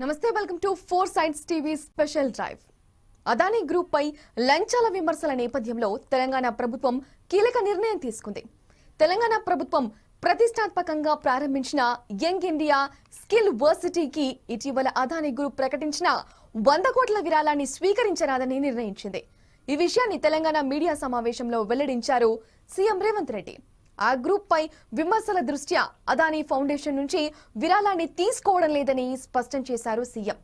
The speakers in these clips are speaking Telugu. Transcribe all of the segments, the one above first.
నమస్తే, welcome to 4 science TV special drive. Adani group పై లంచాల విమర్శల నేపథ్యంలో తెలంగాణ ప్రభుత్వం కీలక నిర్ణయం తీసుకుంది. తెలంగాణ ప్రభుత్వం ప్రతిష్టాత్మకంగా ప్రారంభించిన యంగ్ ఇండియా స్కిల్ వర్సిటీకి ఇటీవల అదానీ గ్రూప్ ప్రకటించిన 100 కోట్ల విరాళాన్ని స్వీకరించరాదని నిర్ణయించింది. ఈ విషయాన్ని తెలంగాణ మీడియా సమావేశంలో వెల్లడించారు సీఎం రేవంత్ రెడ్డి. ఆ గ్రూప్ పై విమర్శల దృష్ట్యా అదానీ ఫౌండేషన్ నుంచి విరాళాన్ని తీసుకోవడం లేదని స్పష్టం చేశారు సీఎం.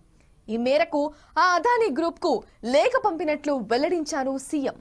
ఈ మేరకు ఆ అదానీ గ్రూప్ కు లేఖ పంపినట్లు వెల్లడించారు సీఎం.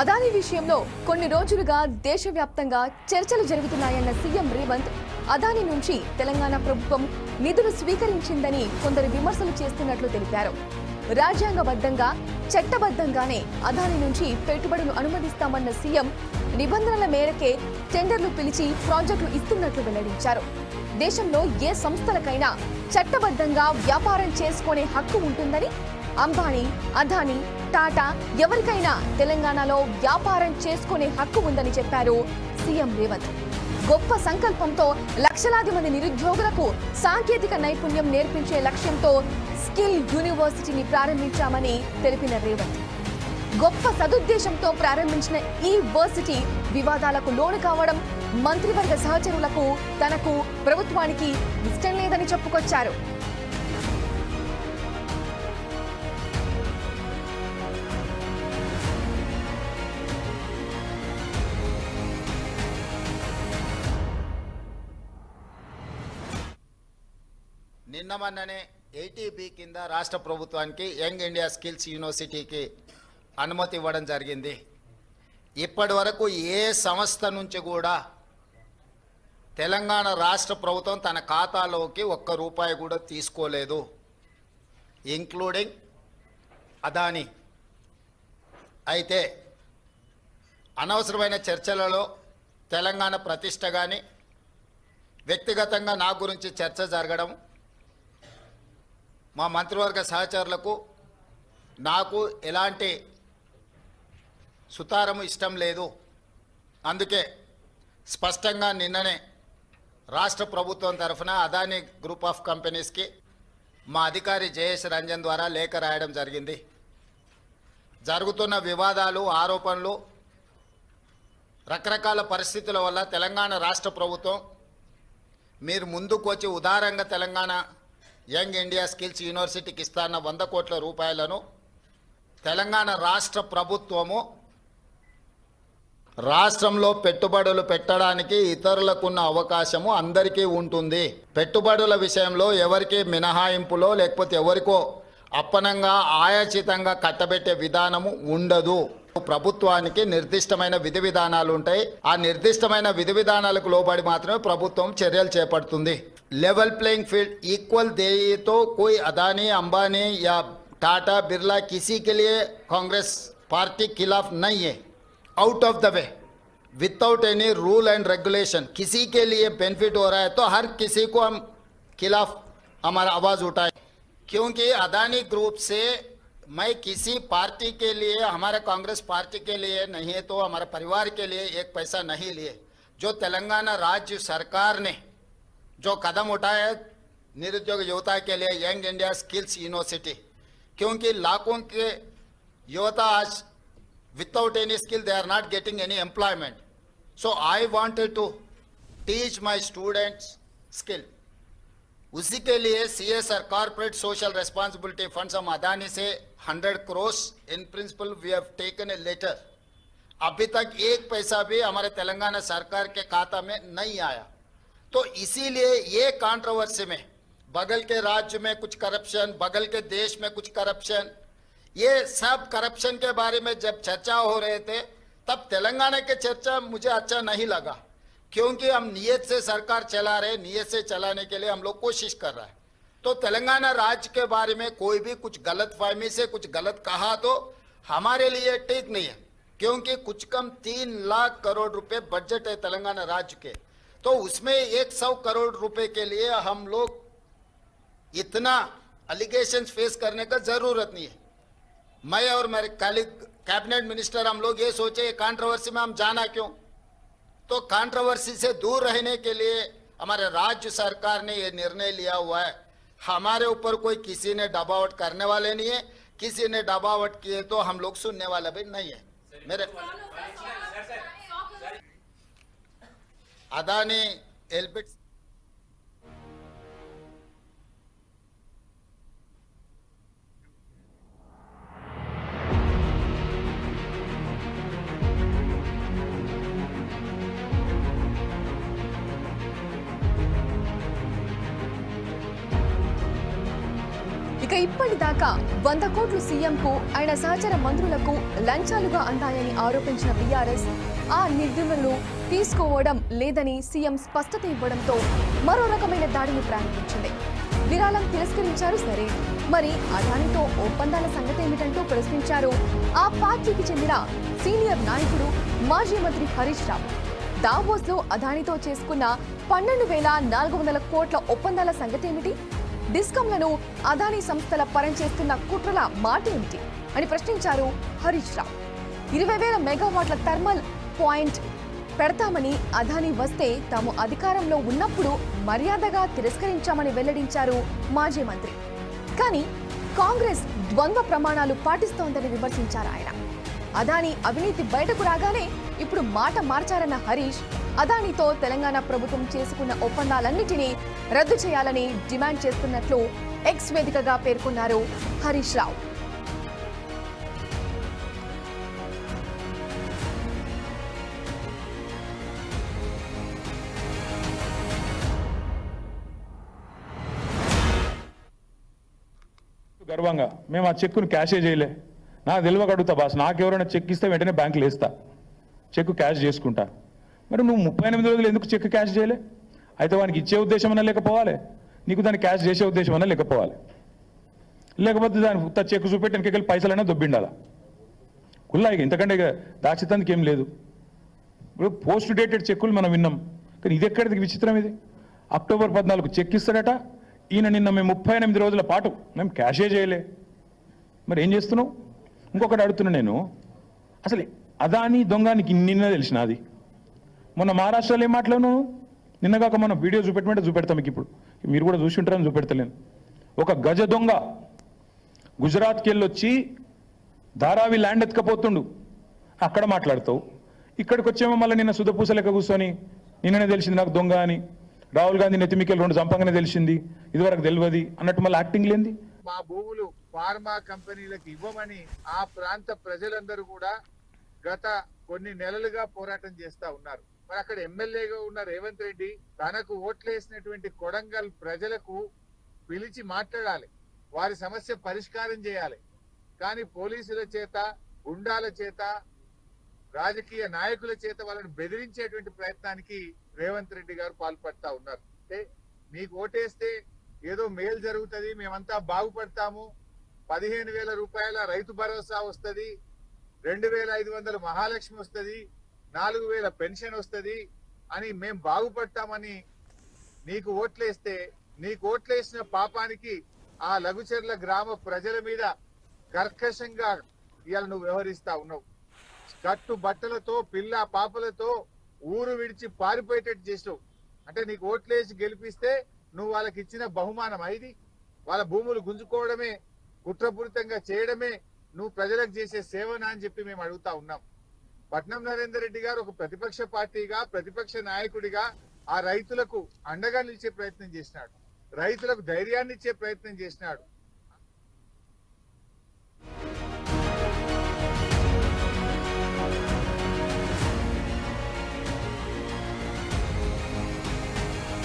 అదానీ విషయంలో కొన్ని రోజులుగా దేశవ్యాప్తంగా చర్చలు జరుగుతున్నాయన్న సీఎం రేవంత్ అదానీ నుంచి తెలంగాణ ప్రభుత్వం నిధులు స్వీకరించిందని కొందరు విమర్శలు చేస్తున్నట్లు తెలిపారు. రాజ్యాంగబద్ధంగా చట్టబద్ధంగానే అదానీ నుంచి పెట్టుబడులు అనుమతిస్తామన్న సీఎం నిబంధనల మేరకే టెండర్లు పిలిచి ప్రాజెక్టులు ఇస్తున్నట్లు వెల్లడించారు. దేశంలో ఏ సంస్థలకైనా చట్టబద్ధంగా వ్యాపారం చేసుకునే హక్కు ఉంటుందని, అంబానీ, అదానీ, టాటా ఎవరికైనా తెలంగాణలో వ్యాపారం చేసుకునే హక్కు ఉందని చెప్పారు సీఎం రేవంత్. గొప్ప సంకల్పంతో లక్షలాది మంది నిరుద్యోగులకు సాంకేతిక నైపుణ్యం నేర్పించే లక్ష్యంతో స్కిల్ యూనివర్సిటీని ప్రారంభించామని తెలిపిన రేవంత్, గొప్ప సదుద్దేశంతో ప్రారంభించిన ఈ వర్సిటీ వివాదాలకు లోను కావడం మంత్రివర్గ సహచరులకు, తనకు, ప్రభుత్వానికి ఇష్టం లేదని చెప్పుకొచ్చారు. నిన్న మొన్ననే 80B కింద రాష్ట్ర ప్రభుత్వానికి యంగ్ ఇండియా స్కిల్స్ యూనివర్సిటీకి అనుమతి ఇవ్వడం జరిగింది. ఇప్పటి వరకు ఏ సంస్థ నుంచి కూడా తెలంగాణ రాష్ట్ర ప్రభుత్వం తన ఖాతాలోకి ₹1 కూడా తీసుకోలేదు, ఇంక్లూడింగ్ అదానీ. అయితే అనవసరమైన చర్చలలో తెలంగాణ ప్రతిష్ట కానీ, వ్యక్తిగతంగా నా గురించి చర్చ జరగడం, మా మంత్రివర్గ సహచరులకు నాకు ఎలాంటి సుతారము ఇష్టం లేదు. అందుకే స్పష్టంగా నిన్ననే రాష్ట్ర ప్రభుత్వం తరఫున అదానీ గ్రూప్ ఆఫ్ కంపెనీస్కి మా అధికారి జయేష్ రంజన్ ద్వారా లేఖ రాయడం జరిగింది. జరుగుతున్న వివాదాలు, ఆరోపణలు, రకరకాల పరిస్థితుల వల్ల తెలంగాణ రాష్ట్ర ప్రభుత్వం మీరు ముందుకు వచ్చి ఉదారంగా తెలంగాణ యంగ్ ఇండియా స్కిల్స్ యూనివర్సిటీకి ఇస్తాన్న 100 కోట్ల రూపాయలను తెలంగాణ రాష్ట్ర ప్రభుత్వము రాష్ట్రంలో పెట్టుబడులు పెట్టడానికి ఇతరులకున్న అవకాశము అందరికీ ఉంటుంది. పెట్టుబడుల విషయంలో ఎవరికి మినహాయింపులో లేకపోతే ఎవరికో అప్పనంగా ఆయాచితంగా కట్టబెట్టే విధానము ఉండదు. ప్రభుత్వానికి నిర్దిష్టమైన విధి విధానాలు ఉంటాయి. ఆ నిర్దిష్టమైన విధి విధానాలకు లోబడి మాత్రమే ప్రభుత్వం చర్యలు చేపడుతుంది. लेवल प्लेइंग फील्ड इक्वल दे तो कोई अदानी अंबानी या टाटा बिरला किसी के लिए कांग्रेस पार्टी खिलाफ नहीं है. Out of the way without any rule and regulation किसी के लिए बेनिफिट हो रहा है तो हर किसी को हम खिलाफ हमारा आवाज़ उठाए, क्योंकि अदानी ग्रुप से मैं किसी पार्टी के लिए हमारे कांग्रेस पार्टी के लिए नहीं है तो हमारे परिवार के लिए एक पैसा नहीं लिए. जो तेलंगाना राज्य सरकार ने जो कदम उठाया निरुद्योग युवता के लिए यंग इंडिया स्किल्स यूनिवर्सिटी, क्योंकि लाखों के युवता आज without any skill they are not getting any employment. So I wanted to teach my students skill. उसी के लिए CSR corporate social responsibility funds हम अदानी से 100 crore in principle we have taken a letter. अभी तक एक पैसा भी हमारे तेलंगाना सरकार के खाता में नहीं आया. तो इसीलिए ये कंट्रोवर्सी में बगल के राज्य में कुछ करप्शन, बगल के देश में कुछ करप्शन, ये सब करप्शन के बारे में जब चर्चा हो रहे थे तब तेलंगाना के चर्चा मुझे अच्छा नहीं लगा, क्योंकि हम नियत से सरकार चला रहे, नियत से चलाने के लिए हम लोग कोशिश कर रहा है. तो तेलंगाना राज्य के बारे में कोई भी कुछ गलत फहमी से कुछ गलत कहा तो हमारे लिए ठीक नहीं है, क्योंकि कुछ कम 3 लाख करोड़ रुपए बजट है तेलंगाना राज्य के. तो उसमें 100 करोड़ रुपए के लिए हम लोग इतना अलिगेशंस फेस करने का जरूरत नहीं है. मैं और मेरे कलीग कैबिनेट मिनिस्टर हम लोग ये सोचे कंट्रोवर्सी में हम जाना क्यों. तो कंट्रोवर्सी से दूर रहने के लिए हमारे राज्य सरकार ने ये निर्णय लिया हुआ है. हमारे ऊपर कोई किसी ने दबावट करने वाले नहीं है, किसी ने दबावट किए तो हम लोग सुनने वाला भी नहीं है. मेरे अदानी एल्बिट ఇక ఇప్పటిదాకా 100 కోట్లు సీఎంకు ఆయన సహచర మంత్రులకు లంచాలుగా అందాయని ఆరోపించిన బీఆర్ఎస్ ఆ నిధులను తీసుకోవడం లేదని సీఎం స్పష్టత ఇవ్వడంతో మరో రకమైన దాడిని ప్రారంభించింది. విరాళం తిరస్కరించారు సరే, మరి అదానితో ఒప్పందాల సంగతి ఏమిటంటూ ప్రశ్నించారు ఆ పార్టీకి చెందిన సీనియర్ నాయకుడు మాజీ మంత్రి హరీష్ రావు. దావోస్లో అదానితో చేసుకున్న 12,400 కోట్ల ఒప్పందాల సంగతి ఏమిటి? డిస్కంలను అదానీ సంస్థల పరంచేస్తున్న కుట్రల మాట ఏమిటి అని ప్రశ్నించారు హరీష్ రావు. 20,000 మెగావాట్ల థర్మల్ పాయింట్ పెడతామని అదానీ వస్తే తాము అధికారంలో ఉన్నప్పుడు మర్యాదగా తిరస్కరించామని వెల్లడించారు మాజీ మంత్రి. కానీ కాంగ్రెస్ ద్వంద్వ ప్రమాణాలు పాటిస్తోందని విమర్శించారు ఆయన. అదానీ అవినీతి బయటకు రాగానే ఇప్పుడు మాట మార్చారన్న హరీష్ అదానీతో తెలంగాణ ప్రభుత్వం చేసుకున్న ఒప్పందాలన్నిటినీ రద్దు చేయాలని డిమాండ్ చేస్తున్నట్లు ఎక్స్ వేదికగా పేర్కొన్నారు హరీష్ రావు. గర్వంగా మేము ఆ చెక్కును క్యాషే చేయలే. నాకు తెలియక అడుగుతా బాస్, నాకు ఎవరైనా చెక్ ఇస్తే వెంటనే బ్యాంకులో వేస్తా, చెక్ క్యాష్ చేసుకుంటా. మరి నువ్వు 38 రోజులు ఎందుకు చెక్ క్యాష్ చేయలే? అయితే వానికి ఇచ్చే ఉద్దేశం అన్నా లేకపోవాలి, నీకు దాన్ని క్యాష్ చేసే ఉద్దేశం అన్నా లేకపోవాలి. లేకపోతే దాని చెక్ చూపెట్టి వెనకెళ్ళి పైసలైనా దొబ్బిండాలా కుల్లా. ఇక ఇంతకంటే ఇక దాచితందుకు ఏం లేదు. ఇప్పుడు పోస్ట్ డేటెడ్ చెక్కులు మనం విన్నాం, కానీ ఇది ఎక్కడిది విచిత్రం ఇది. అక్టోబర్ 14 చెక్ ఇస్తాడట ఈయన, నిన్న మేము 38 రోజుల పాటు మేము క్యాషే చేయలే. మరి ఏం చేస్తున్నావు? ఇంకొకటి అడుగుతున్నా నేను, అసలు అదానీ దొంగనికి నిన్న తెలిసినది. మొన్న మహారాష్ట్రలో ఏం మాట్లాడినావు? నిన్నగాక మనం వీడియో చూపెట్టమంటే చూపెడతాం మీకు. ఇప్పుడు మీరు కూడా చూసి ఉంటారని చూపెడతలేను. ఒక గజ దొంగ గుజరాత్కి వెళ్ళి వచ్చి ధారావి ల్యాండ్ ఎత్తుకపోతుండు, అక్కడ మాట్లాడతావు. ఇక్కడికి వచ్చేమో మళ్ళీ నిన్న సుధపూస లెక్క కూర్చొని నిన్ననే తెలిసింది నాకు దొంగ అని. రాహుల్ గాంధీ నెత్తిమికెళ్ళి 2 చంపంగానే తెలిసింది, ఇదివరకు తెలియదు అన్నట్టు మళ్ళీ యాక్టింగ్ లేంది. మా భూములు ఫార్మా కంపెనీలకు ఇవ్వమని ఆ ప్రాంత ప్రజలందరూ కూడా గత కొన్ని నెలలుగా పోరాటం చేస్తా ఉన్నారు. మరి అక్కడ ఎమ్మెల్యేగా ఉన్న రేవంత్ రెడ్డి తనకు ఓట్లేసినటువంటి కొడంగల్ ప్రజలకు పిలిచి మాట్లాడాలి, వారి సమస్య పరిష్కారం చేయాలి. కానీ పోలీసుల చేత, గుండాల చేత, రాజకీయ నాయకుల చేత వాళ్ళని బెదిరించేటువంటి ప్రయత్నానికి రేవంత్ రెడ్డి గారు పాల్పడతా ఉన్నారు. అంటే మీకు ఓటేస్తే ఏదో మేలు జరుగుతుంది, మేమంతా బాగుపడతాము, 15,000 రూపాయల రైతు భరోసా వస్తుంది, 2,500 మహాలక్ష్మి వస్తుంది, 4,000 పెన్షన్ వస్తుంది అని మేం బాగుపడతామని నీకు ఓట్లేస్తే, నీకు ఓట్లేసిన పాపానికి ఆ లఘుచర్ల గ్రామ ప్రజల మీద కర్కశంగా ఇవాళ నువ్వు వ్యవహరిస్తా ఉన్నావు. కట్టు బట్టలతో, పిల్ల పాపలతో ఊరు విడిచి పారిపోయేటట్టు చేసావు. అంటే నీకు ఓట్లేసి గెలిపిస్తే నువ్వు వాళ్ళకి ఇచ్చిన బహుమానం ఇది? వాళ్ళ భూములు గుంజుకోవడమే, కుట్రపూరితంగా చేయడమే నువ్వు ప్రజలకు చేసే సేవనా అని చెప్పి మేము అడుగుతా ఉన్నాం. పట్నం నరేందర్ రెడ్డి గారు ఒక ప్రతిపక్ష పార్టీగా, ప్రతిపక్ష నాయకుడిగా ఆ రైతులకు అండగా నిలిచే ప్రయత్నం చేసినాడు, రైతులకు ధైర్యాన్ని ఇచ్చే ప్రయత్నం చేసినాడు.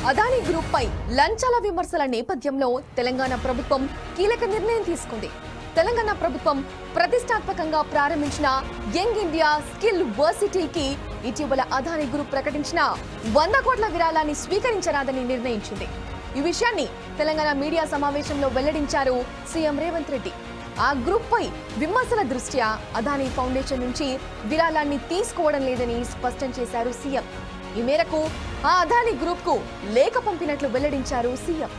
అదానీ గ్రూప్ పై లంచాల విమర్శల నేపథ్యంలో తెలంగాణ ప్రభుత్వం కీలక నిర్ణయం తీసుకుంది. తెలంగాణ ప్రభుత్వం ప్రతిష్టాత్మకంగా ప్రారంభించిన యంగ్ ఇండియా స్కిల్ వర్సిటీకి ఇటీవల అదానీ గ్రూప్ ప్రకటించిన 100 కోట్ల విరాళాన్ని స్వీకరించరాదని నిర్ణయించింది. ఈ విషయాన్ని తెలంగాణ మీడియా సమావేశంలో వెల్లడించారు సీఎం రేవంత్ రెడ్డి. ఆ గ్రూప్ పై విమర్శల దృష్ట్యా అదానీ ఫౌండేషన్ నుంచి విరాళాన్ని తీసుకోవడం లేదని స్పష్టం చేశారు సీఎం. ఈ మేరకు ఆ అదానీ గ్రూప్ కు లేఖ పంపినట్లు వెల్లడించారు సీఎం.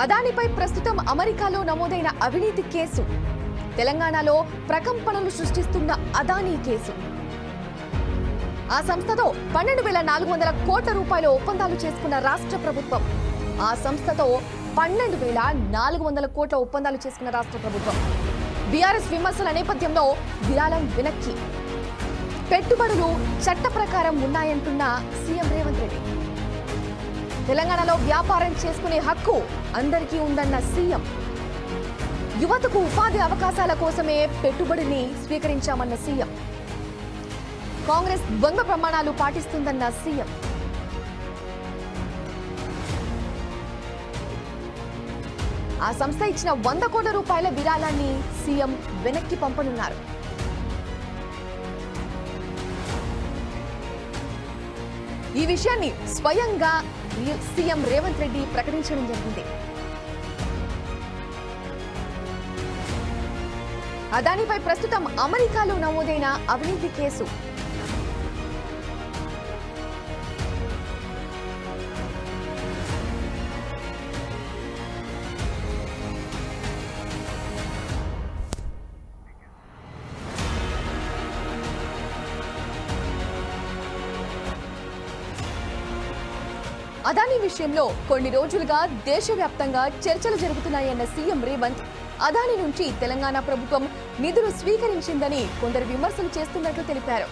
అదానీపై ప్రస్తుతం అమెరికాలో నమోదైన అవినీతి కేసు, తెలంగాణలో ప్రకంపనలు సృష్టిస్తున్న అదానీ కేసు. ఆ సంస్థతో 12,400 కోట్ల రూపాయల ఒప్పందాలు చేసుకున్న రాష్ట్ర ప్రభుత్వం. ఆ సంస్థతో 12,400 కోట్ల ఒప్పందాలు చేసుకున్న రాష్ట్ర ప్రభుత్వం. బీఆర్ఎస్ విమర్శల నేపథ్యంలో విరాళం వెనక్కి. పెట్టుబడులు చట్ట ప్రకారం ఉన్నాయంటున్న సీఎం రేవంత్ రెడ్డి. తెలంగాణలో వ్యాపారం చేసుకునే హక్కు అందరికీ ఉందన్న సీఎం. యువతకు ఉపాధి అవకాశాల కోసమే పెట్టుబడిని స్వీకరించామన్న సీఎం. కాంగ్రెస్ ద్వంద్వ ప్రమాణాలు పాటిస్తుందన్న సీఎం. ఆ సంస్థ ఇచ్చిన 100 కోట్ల రూపాయల విరాళాన్ని సీఎం వెనక్కి పంపనున్నారు. ఈ విషయాన్ని స్వయంగా సీఎం రేవంత్ రెడ్డి ప్రకటించడం జరిగింది. అదానీపై ప్రస్తుతం అమెరికాలో నమోదైన అవినీతి కేసు. అదానీ విషయంలో కొన్ని రోజులుగా దేశవ్యాప్తంగా చర్చలు జరుగుతున్నాయన్న సీఎం రేవంత్ అదానీ నుంచి తెలంగాణ ప్రభుత్వం నిధులు స్వీకరించిందని కొందరు విమర్శలు చేస్తున్నట్లు తెలిపారు.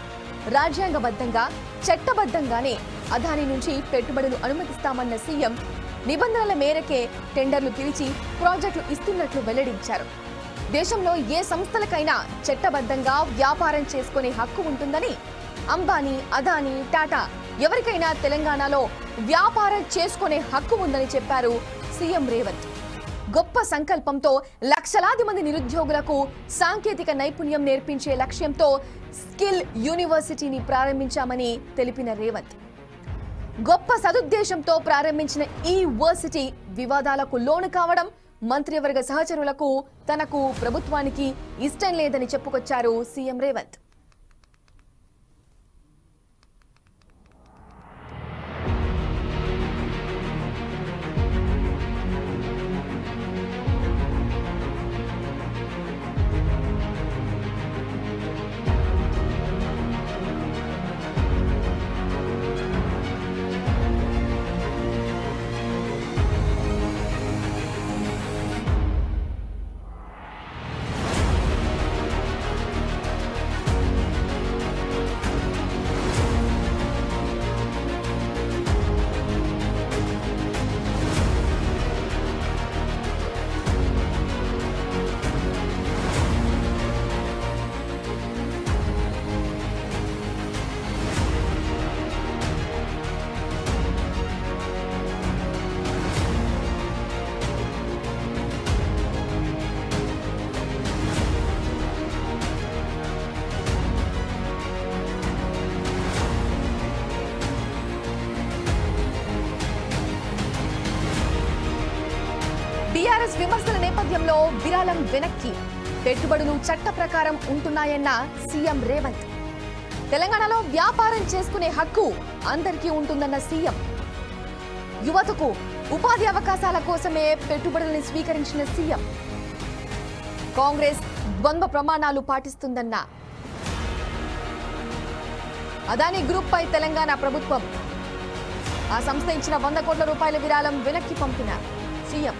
రాజ్యాంగబద్ధంగా, చట్టబద్ధంగానే అదానీ నుంచి పెట్టుబడులు అనుమతిస్తామన్న సీఎం నిబంధనల మేరకే టెండర్లు పిలిచి ప్రాజెక్టులు ఇస్తున్నట్లు వెల్లడించారు. దేశంలో ఏ సంస్థలకైనా చట్టబద్ధంగా వ్యాపారం చేసుకునే హక్కు ఉంటుందని, అంబానీ, అదానీ, టాటా ఎవరికైనా తెలంగాణలో వ్యాపారం చేసుకునే హక్కు ఉందని చెప్పారు సీఎం రేవంత్. గొప్ప సంకల్పంతో లక్షలాది మంది నిరుద్యోగులకు సాంకేతిక నైపుణ్యం నేర్పించే లక్ష్యంతో స్కిల్ యూనివర్సిటీని ప్రారంభించామని తెలిపిన రేవంత్, గొప్ప సదుద్దేశంతో ప్రారంభించిన ఈ యూనివర్సిటీ వివాదాలకు లోను కావడం మంత్రివర్గ సహచరులకు తనకు ప్రభుత్వానికి ఇష్టం లేదని చెప్పుకొచ్చారు సీఎం రేవంత్. బీఆర్ఎస్ విమర్శల నేపథ్యంలో విరాళం వెనక్కి, పెట్టుబడులు చట్ట ప్రకారం ఉంటున్నాయన్న సీఎం రేవంత్. తెలంగాణలో వ్యాపారం చేసుకునే హక్కు అందరికీ ఉంటుందన్న సీఎం. యువతకు ఉపాధి అవకాశాల కోసమే పెట్టుబడుల్ని స్వీకరించిన సీఎం. కాంగ్రెస్ ద్వంద్వ ప్రమాణాలు పాటిస్తుందన్న అదానీ గ్రూప్ పై తెలంగాణ ప్రభుత్వం. ఆ సంస్థ ఇచ్చిన 100 కోట్ల రూపాయల విరాళం వెనక్కి పంపిన సీఎం.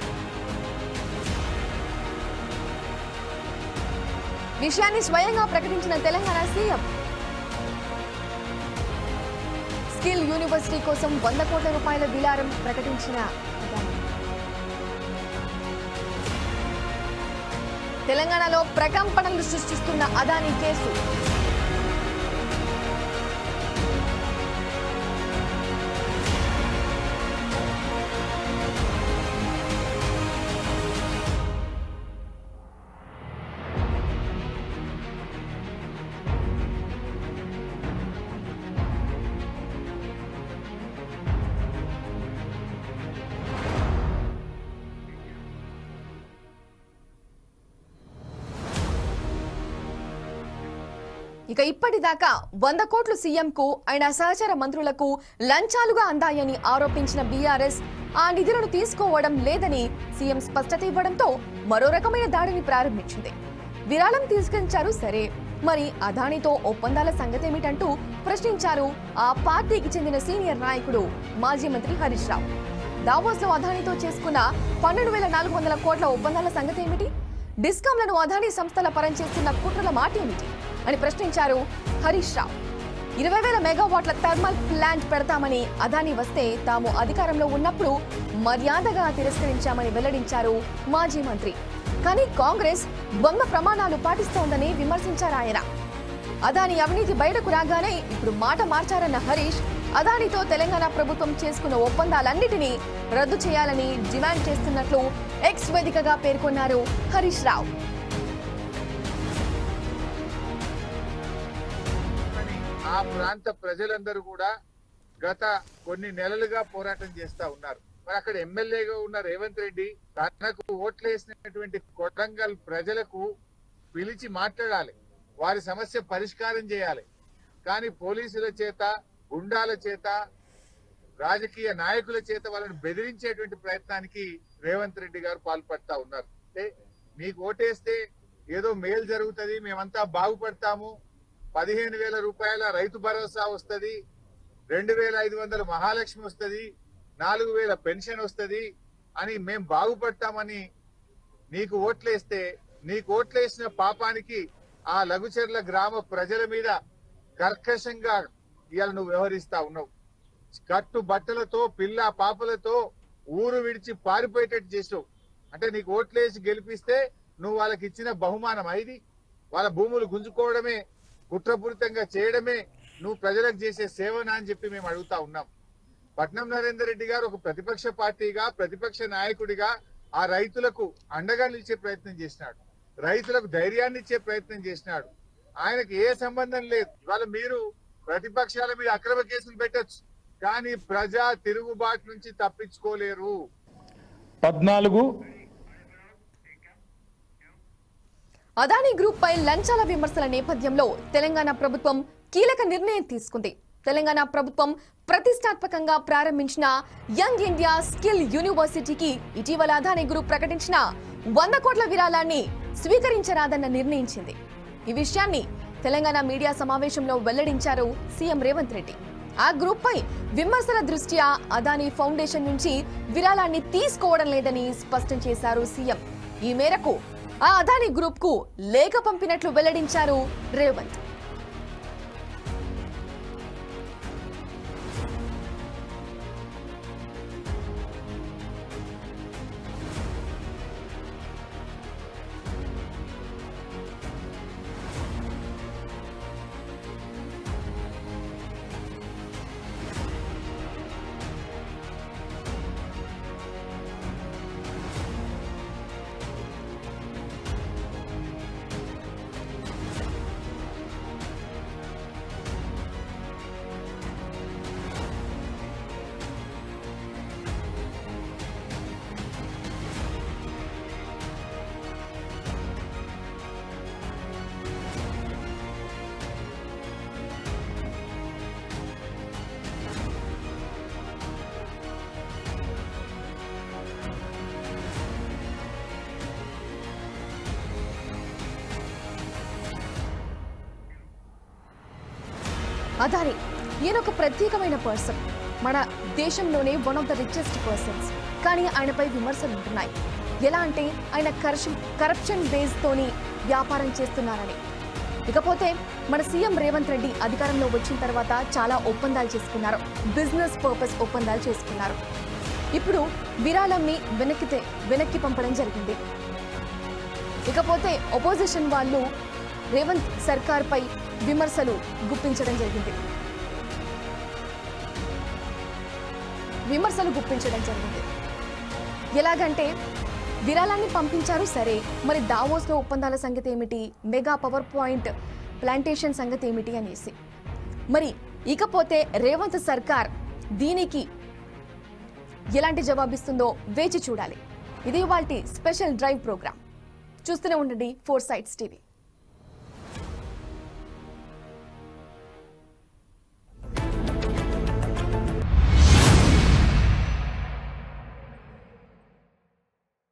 విషయాన్ని స్వయంగా ప్రకటించిన తెలంగాణ సీఎం. స్కిల్ యూనివర్సిటీ కోసం 100 కోట్ల రూపాయల విరాళం ప్రకటించిన అదానీ. తెలంగాణలో ప్రకంపనలు సృష్టిస్తున్న అదానీ కేసు. ఇక ఇప్పటిదాకా 100 కోట్లు సీఎంకు ఆయన సహచర మంత్రులకు లంచాలుగా అందాయని ఆరోపించిన బీఆర్ఎస్ ఆ నిధులను తీసుకోవడం లేదని సీఎం స్పష్టత ఇవ్వడంతో మరో రకమైన దాడిని ప్రారంభించింది. విరాళం తీసుకొచ్చారు సరే, మరి అదానీతో ఒప్పందాల సంగతేమిటంటూ ప్రశ్నించారు ఆ పార్టీకి చెందిన సీనియర్ నాయకుడు మాజీ మంత్రి హరీష్ రావు. దావోస్ లో అదానీతో చేసుకున్న 12,400 కోట్ల ఒప్పందాల సంగతేమిటి? డిస్కాంలను అదానీ సంస్థల పరం చేస్తున్న కుట్రల మాటేమిటి అని ప్రశ్నించారు హరీష్ రావు. 20,000 మెగావాట్ల థర్మల్ ప్లాంట్ పెడతామని అదానీ వస్తే తాము అధికారంలో ఉన్నప్పుడు మర్యాదగా తిరస్కరించామని వెల్లడించారు మాజీ మంత్రి. కానీ కాంగ్రెస్ ద్వంద్వ ప్రమాణాలు పాటిస్తోందని విమర్శించారు ఆయన. అదానీ అవినీతి బయటకు రాగానే ఇప్పుడు మాట మార్చారన్న హరీష్ అదానీతో తెలంగాణ ప్రభుత్వం చేసుకున్న ఒప్పందాలన్నిటినీ రద్దు చేయాలని డిమాండ్ చేస్తున్నట్లు ఎక్స్ వేదికగా పేర్కొన్నారు హరీష్ రావు. ఆ ప్రాంత ప్రజలందరూ కూడా గత కొన్ని నెలలుగా పోరాటం చేస్తా ఉన్నారు. మరి అక్కడ ఎమ్మెల్యేగా ఉన్న రేవంత్ రెడ్డి తనకు ఓట్లేసినటువంటి కొడంగల్ ప్రజలకు పిలిచి మాట్లాడాలి, వారి సమస్య పరిష్కారం చేయాలి. కానీ పోలీసుల చేత, గుండాల చేత, రాజకీయ నాయకుల చేత వాళ్ళని బెదిరించేటువంటి ప్రయత్నానికి రేవంత్ రెడ్డి గారు పాల్పడతా ఉన్నారు. అంటే మీకు ఓటేస్తే ఏదో మేలు జరుగుతుంది, మేమంతా బాగుపడతాము, 15,000 రూపాయల రైతు భరోసా వస్తుంది, 2,500 మహాలక్ష్మి వస్తుంది, 4,000 పెన్షన్ వస్తుంది అని మేం బాగుపడతామని నీకు ఓట్లేస్తే, నీకు ఓట్లేసిన పాపానికి ఆ లఘుచర్ల గ్రామ ప్రజల మీద కర్కశంగా ఇవాళ నువ్వు వ్యవహరిస్తా ఉన్నావు. కట్టు బట్టలతో, పిల్ల పాపలతో ఊరు విడిచి పారిపోయేటట్టు చేసావు. అంటే నీకు ఓట్లేసి గెలిపిస్తే నువ్వు వాళ్ళకి ఇచ్చిన బహుమానం ఇది? వాళ్ళ భూములు గుంజుకోవడమే, కుట్రపూరితంగా చేయడమే నువ్వు ప్రజలకు చేసే సేవనా అని చెప్పి మేము అడుగుతా ఉన్నాం. పట్నం నరేందర్ రెడ్డి గారు ఒక ప్రతిపక్ష పార్టీగా, ప్రతిపక్ష నాయకుడిగా ఆ రైతులకు అండగా నిలిచే ప్రయత్నం చేసినాడు, రైతులకు ధైర్యాన్ని ఇచ్చే ప్రయత్నం చేసినాడు. ఆయనకు ఏ సంబంధం లేదు. ఇవాళ మీరు ప్రతిపక్షాల మీద అక్రమ కేసులు పెట్టచ్చు, కానీ ప్రజా తిరుగుబాటు నుంచి తప్పించుకోలేరు. 14 అదానీ గ్రూప్ పై లంచాల విమర్శల నేపథ్యంలో తెలంగాణ ప్రభుత్వం కీలక నిర్ణయం తీసుకుంది. తెలంగాణ ప్రభుత్వం ప్రతిష్టాత్మకంగా ప్రారంభించిన యంగ్ ఇండియా స్కిల్ యూనివర్సిటీకి ఇటీవల అదానీ గ్రూప్ ప్రకటించిన 100 కోట్ల విరాళాన్ని స్వీకరించరాదన్న నిర్ణయించింది. ఈ విషయాన్ని తెలంగాణ మీడియా సమావేశంలో వెల్లడించారు సీఎం రేవంత్ రెడ్డి. ఆ గ్రూప్ పై విమర్శల దృష్ట్యా అదానీ ఫౌండేషన్ నుంచి విరాళాన్ని తీసుకోవడం లేదని స్పష్టం చేశారు సీఎం. ఈ మేరకు ఆ అదానీ గ్రూప్ కు లేఖ పంపినట్లు వెల్లడించారు రేవంత్. అదానీ ఈయన ఒక ప్రత్యేకమైన పర్సన్, మన దేశంలోనే one of the richest persons. కానీ ఆయనపై విమర్శలు ఉంటున్నాయి. ఎలా అంటే ఆయన కరప్షన్ బేస్ తోని వ్యాపారం చేస్తున్నారని. ఇకపోతే మన సీఎం రేవంత్ రెడ్డి అధికారంలో వచ్చిన తర్వాత చాలా ఒప్పందాలు చేసుకున్నారు, బిజినెస్ పర్పస్ ఒప్పందాలు చేసుకున్నారు. ఇప్పుడు విరాళంని వెనక్కి పంపడం జరిగింది. ఇకపోతే అపోజిషన్ వాళ్ళు రేవంత్ సర్కార్ పై విమర్శలు గుప్పించడం జరిగింది. ఎలాగంటే విరాళాన్ని పంపించారు సరే, మరి దావోస్లో ఒప్పందాల సంగతి ఏమిటి, మెగా పవర్ పాయింట్ ప్లాంటేషన్ సంగతి ఏమిటి అనేసి. మరి ఇకపోతే రేవంత్ సర్కార్ దీనికి ఎలాంటి జవాబిస్తుందో వేచి చూడాలి. ఇది ఇవాల్టి స్పెషల్ డ్రైవ్ ప్రోగ్రామ్. చూస్తూనే ఉండండి 4 Sides TV.